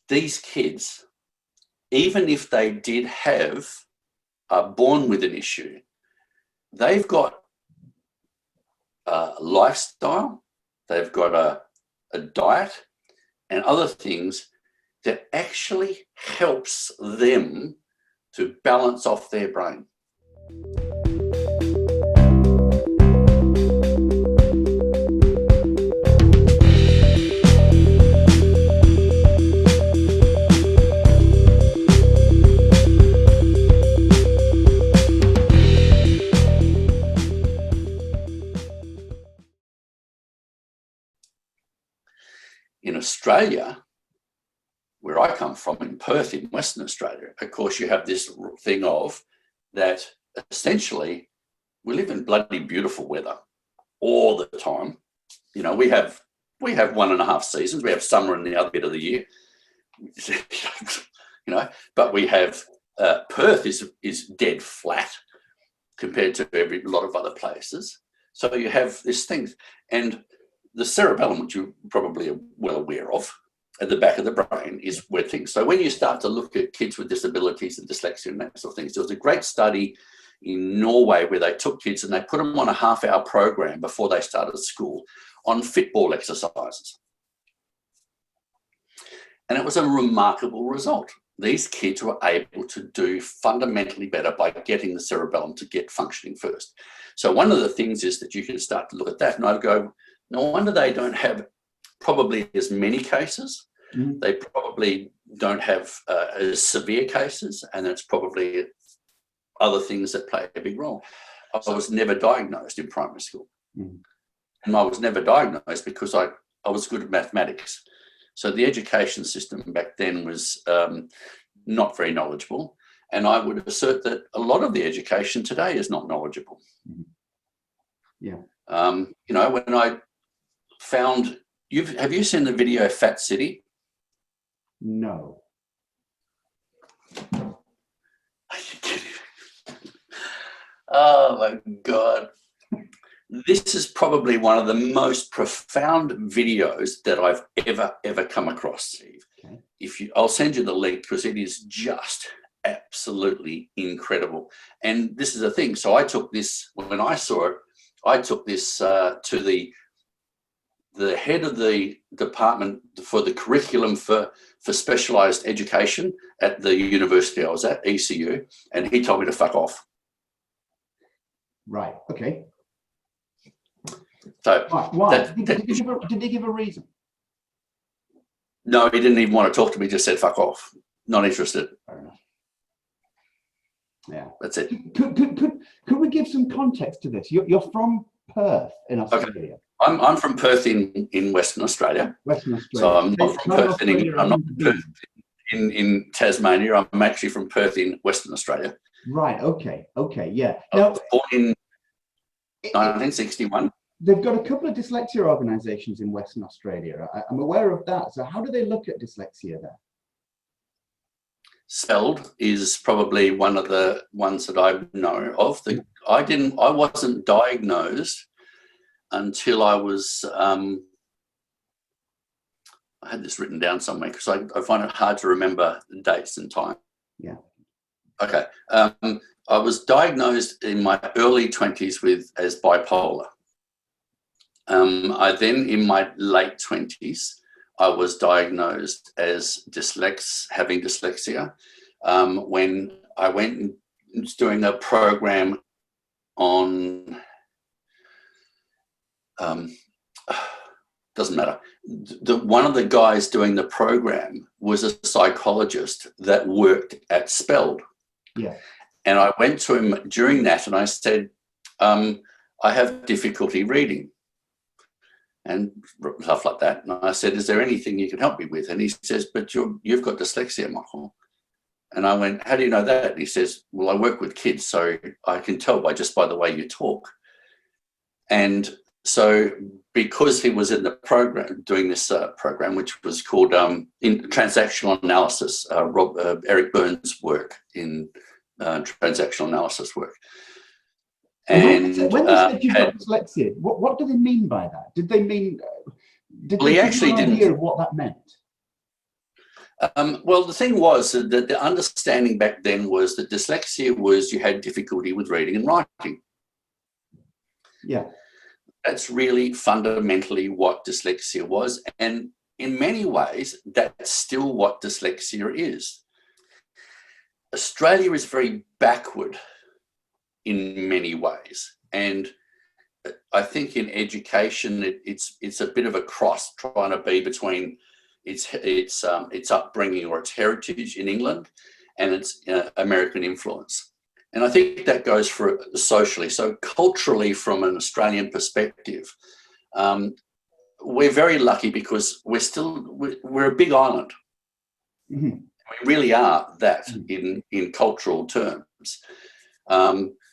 these kids, even if they did have, are born with an issue, they've got a lifestyle, they've got a diet and other things that actually helps them to balance off their brain. In Australia, where I come from, in Perth, in Western Australia, of course, you have this thing of that essentially we live in bloody beautiful weather all the time. You know, we have 1.5 seasons. We have summer and the other bit of the year, you know, but we have Perth is dead flat compared to a lot of other places. So you have this thing, and the cerebellum, which you probably are well aware of, at the back of the brain is where things. So when you start to look at kids with disabilities and dyslexia and that sort of things, there was a great study in Norway where they took kids and they put them on a half-hour program before they started school on football exercises. And it was a remarkable result. These kids were able to do fundamentally better by getting the cerebellum to get functioning first. So one of the things is that you can start to look at that and I'd go, no wonder they don't have probably as many cases. They probably don't have as severe cases, and it's probably other things that play a big role. I was never diagnosed in primary school. And I was never diagnosed because I was good at mathematics. So the education system back then was not very knowledgeable. And I would assert that a lot of the education today is not knowledgeable. Yeah. You know, when I found, have you seen the video Fat City? No. Are you kidding? Oh my God. This is probably one of the most profound videos that I've ever come across. Okay. I'll send you the link because it is just absolutely incredible. And this is the thing. So I took this, when I saw it, I took this to the head of the department for the curriculum for specialised education at the university I was at, ECU, and he told me to fuck off. Right, okay. So why? Did they give a reason? No, he didn't even want to talk to me, just said fuck off. Not interested. Fair enough. Yeah. That's it. Could we give some context to this? You're from Perth in Australia. Okay. I'm from Perth in Western Australia. Western Australia. So I'm not from Perth in England. I'm not from Perth in Tasmania. I'm actually from Perth in Western Australia. Right. Okay. Okay. Yeah. I was born in 1961. They've got a couple of dyslexia organisations in Western Australia. I'm aware of that. So how do they look at dyslexia there? Spelled is probably one of the ones that I know of. I wasn't diagnosed until I was, I had this written down somewhere because I find it hard to remember the dates and time. Yeah. Okay. I was diagnosed in my early 20s as bipolar. I then, in my late 20s, I was diagnosed as having dyslexia, when I went and was doing a program on, doesn't matter. One of the guys doing the program was a psychologist that worked at Spelled. Yeah. And I went to him during that and I said, I have difficulty reading and stuff like that. And I said, is there anything you can help me with? And he says, but you've got dyslexia, Michael. And I went, how do you know that? And he says, well, I work with kids, so I can tell by the way you talk. And so because he was in the program, doing this program, which was called in transactional analysis, Eric Burns' work in transactional analysis work. And when they said you've got dyslexia, what do they mean by that? Did they mean? Did they give you an idea of what that meant? Well, the thing was that the understanding back then was that dyslexia was you had difficulty with reading and writing. Yeah. That's really fundamentally what dyslexia was. And in many ways, that's still what dyslexia is. Australia is very backward in many ways. And I think in education, it's a bit of a cross trying to be between its upbringing or its heritage in England and its American influence. And I think that goes for socially. So culturally, from an Australian perspective, we're very lucky because we're a big island. Mm-hmm. We really are that in cultural terms.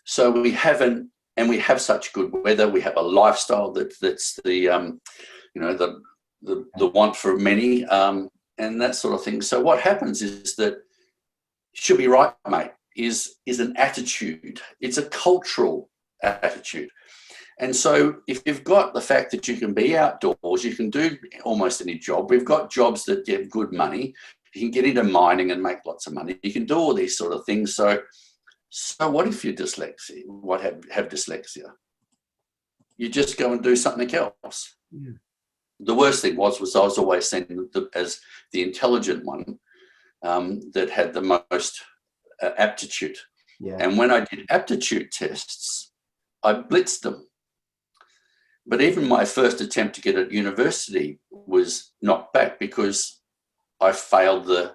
So we haven't, and we have such good weather. We have a lifestyle that's the want for many, and that sort of thing. So what happens is that should be right, mate, is an attitude. It's a cultural attitude. And so if you've got the fact that you can be outdoors, you can do almost any job. We've got jobs that get good money. You can get into mining and make lots of money. You can do all these sort of things. So what if you're dyslexic? Have dyslexia? You just go and do something else. Yeah. The worst thing was I was always seen as the intelligent one that had the most aptitude. Yeah. And when I did aptitude tests, I blitzed them. But even my first attempt to get at university was knocked back because I failed I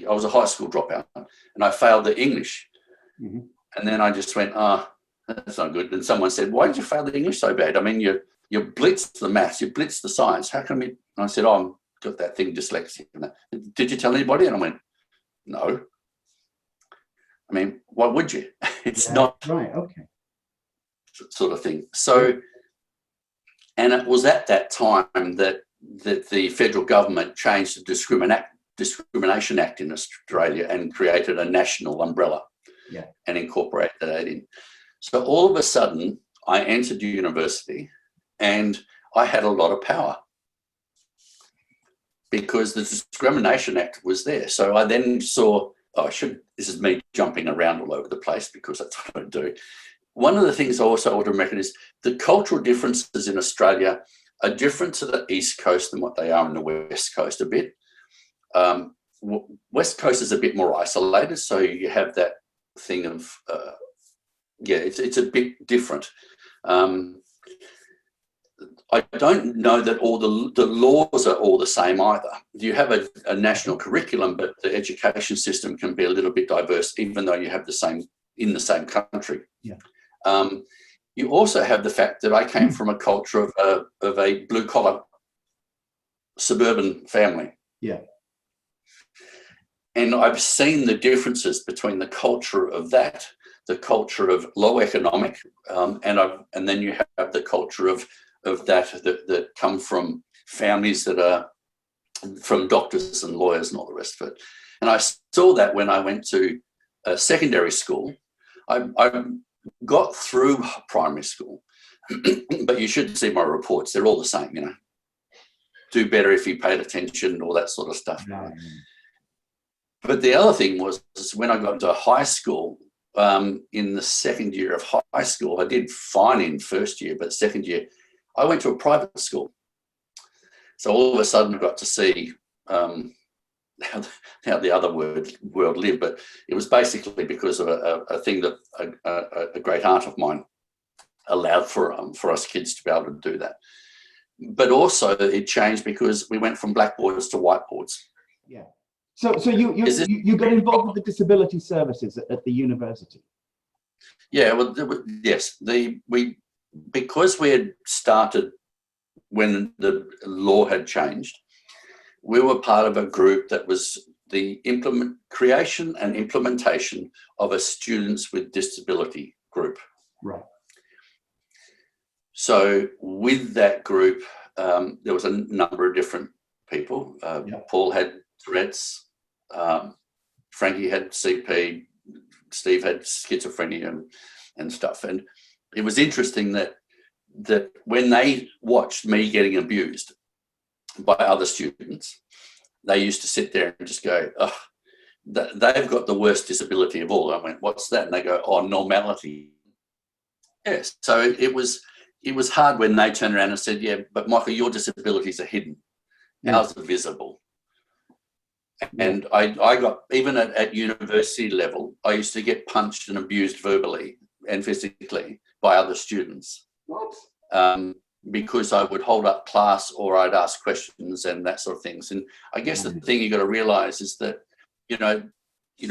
was a high school dropout and I failed the English. Mm-hmm. And then I just went, that's not good. And someone said, why did you fail the English so bad? I mean, you blitzed the maths, you blitzed the science. How come you? And I said, I've got that thing, dyslexia. Did you tell anybody? And I went, no. I mean, why would you? It's not right. Okay. Sort of thing. So, and it was at that time that the federal government changed the Discrimination Act in Australia and created a national umbrella and incorporated that in. So all of a sudden, I entered university and I had a lot of power because the Discrimination Act was there. So I then saw, this is me jumping around all over the place because that's what I do. One of the things I also want to reckon is the cultural differences in Australia are different to the East Coast than what they are in the West Coast a bit. West Coast is a bit more isolated, so you have that thing of, it's a bit different. I don't know that all the laws are all the same either. You have a national curriculum, but the education system can be a little bit diverse, even though you have the same in the same country. Yeah. You also have the fact that I came from a culture of a blue-collar suburban family. Yeah. And I've seen the differences between the culture of that, the culture of low economic, and then you have the culture of that come from families that are from doctors and lawyers and all the rest of it. And I saw that when I went to secondary school. I got through primary school, but you should see my reports. They're all the same, do better if you paid attention, all that sort of stuff. Yeah. But the other thing was when I got to high school, in the second year of high school, I did fine in first year, but second year, I went to a private school. So all of a sudden I got to see how the other world lived, but it was basically because of a thing that a great aunt of mine allowed for us kids to be able to do that. But also it changed because we went from blackboards to whiteboards. Yeah. So you got involved with the disability services at the university? Yeah. Well, yes. Because we had started when the law had changed, we were part of a group that was the creation and implementation of a students with disability group. Right. So with that group, there was a number of different people. Paul had Tourette's, Frankie had CP, Steve had schizophrenia and stuff. And it was interesting that when they watched me getting abused by other students, they used to sit there and just go, oh, they've got the worst disability of all. I went, what's that? And they go, oh, normality. Yes. So it was hard when they turned around and said, yeah, but Michael, your disabilities are hidden. Ours are visible. And I got, even at university level, I used to get punched and abused verbally and physically by other students. What? Because I would hold up class or I'd ask questions and that sort of things. And I guess the thing you got to realize is that, you know,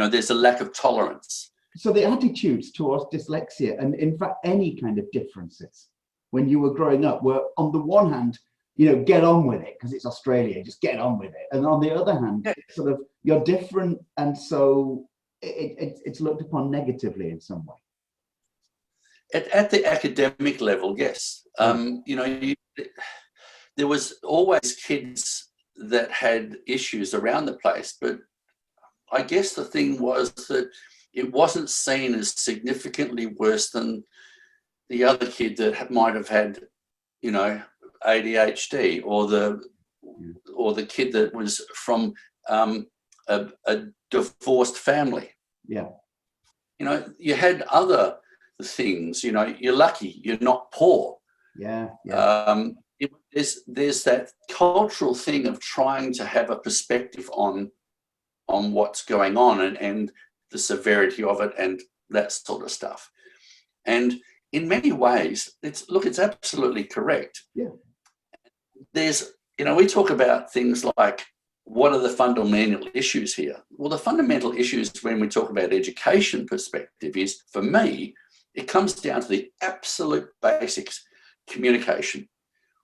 there's a lack of tolerance. So the attitudes towards dyslexia and in fact any kind of differences when you were growing up were, on the one hand, you know, get on with it because it's Australia, just get on with it. And on the other hand, sort of you're different, and so it's looked upon negatively in some way. At the academic level, yes. You know, there was always kids that had issues around the place, but I guess the thing was that it wasn't seen as significantly worse than the other kid that might have had, you know, ADHD, or the kid that was from a divorced family. Yeah. You know, you had other things. You know, you're lucky you're not poor. Yeah. There's that cultural thing of trying to have a perspective on what's going on and the severity of it and that sort of stuff. And in many ways, it's absolutely correct. Yeah. There's, you know, we talk about things like, what are the fundamental issues here? Well, the fundamental issues when we talk about education perspective is, for me, it comes down to the absolute basics: communication.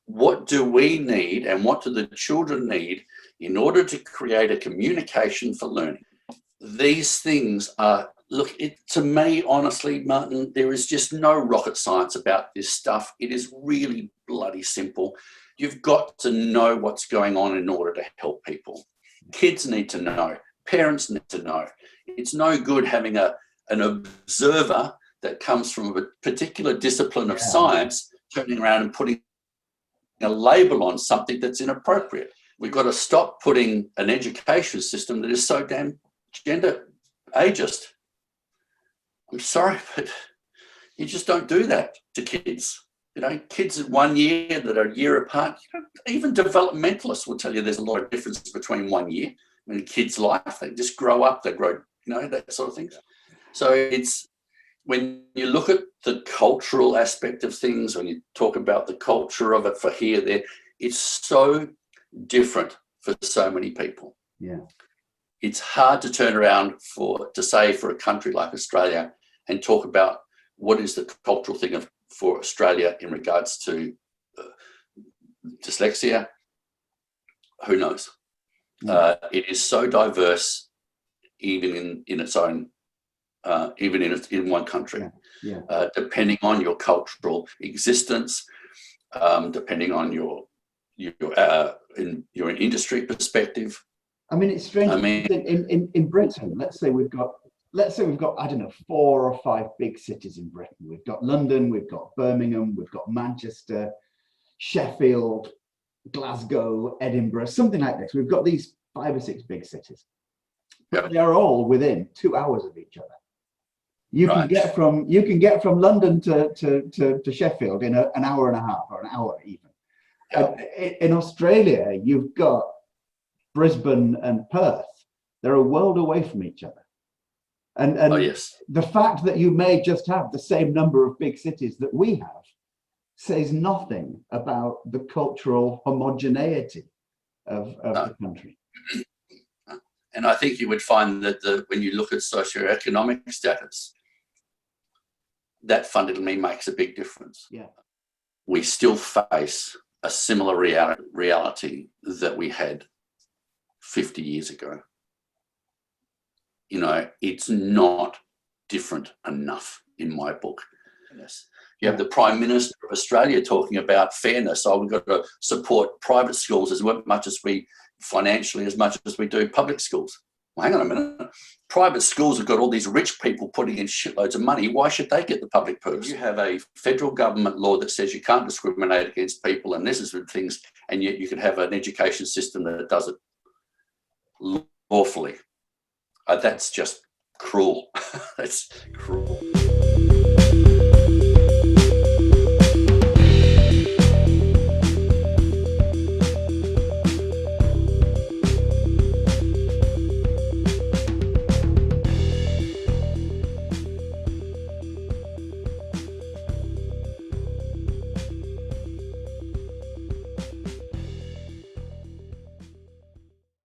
What do we need and what do the children need in order to create a communication for learning? These things are, to me, honestly, Martin, there is just no rocket science about this stuff. It is really bloody simple. You've got to know what's going on in order to help people. Kids need to know. Parents need to know. It's no good having an observer that comes from a particular discipline of science turning around and putting a label on something that's inappropriate. We've got to stop putting an education system that is so damn gender ageist. I'm sorry, but you just don't do that to kids. You know, kids in 1 year that are a year apart, you know, even developmentalists will tell you there's a lot of difference between 1 year. In a kid's life, they just grow up, they grow, you know, that sort of thing. So it's, when you look at the cultural aspect of things, when you talk about the culture of it for here, there, it's so different for so many people. Yeah. It's hard to turn around to say for a country like Australia and talk about what is the cultural thing for Australia in regards to dyslexia. Who knows? It is so diverse, even in its own, even in one country. Depending on your cultural existence, depending on your industry perspective. I mean, it's strange. In Britain, let's say we've got, I don't know, 4 or 5 big cities in Britain. We've got London, we've got Birmingham, we've got Manchester, Sheffield, Glasgow, Edinburgh, something like this. We've got these 5 or 6 big cities. But they are all within 2 hours of each other. You can get from London to Sheffield in an hour and a half, or an hour even. In Australia, you've got Brisbane and Perth. They're a world away from each other. And the fact that you may just have the same number of big cities that we have says nothing about the cultural homogeneity of the country. And I think you would find that when you look at socioeconomic status, that fundamentally makes a big difference. Yeah. We still face a similar reality that we had 50 years ago. You know, it's not different enough in my book. You have the Prime Minister of Australia talking about fairness. Oh, we've got to support private schools as much as we do public schools. Well, hang on a minute. Private schools have got all these rich people putting in shitloads of money. Why should they get the public purse? You have a federal government law that says you can't discriminate against people, and this is the things, and yet you can have an education system that does it. lawfully. That's just cruel. That's cruel.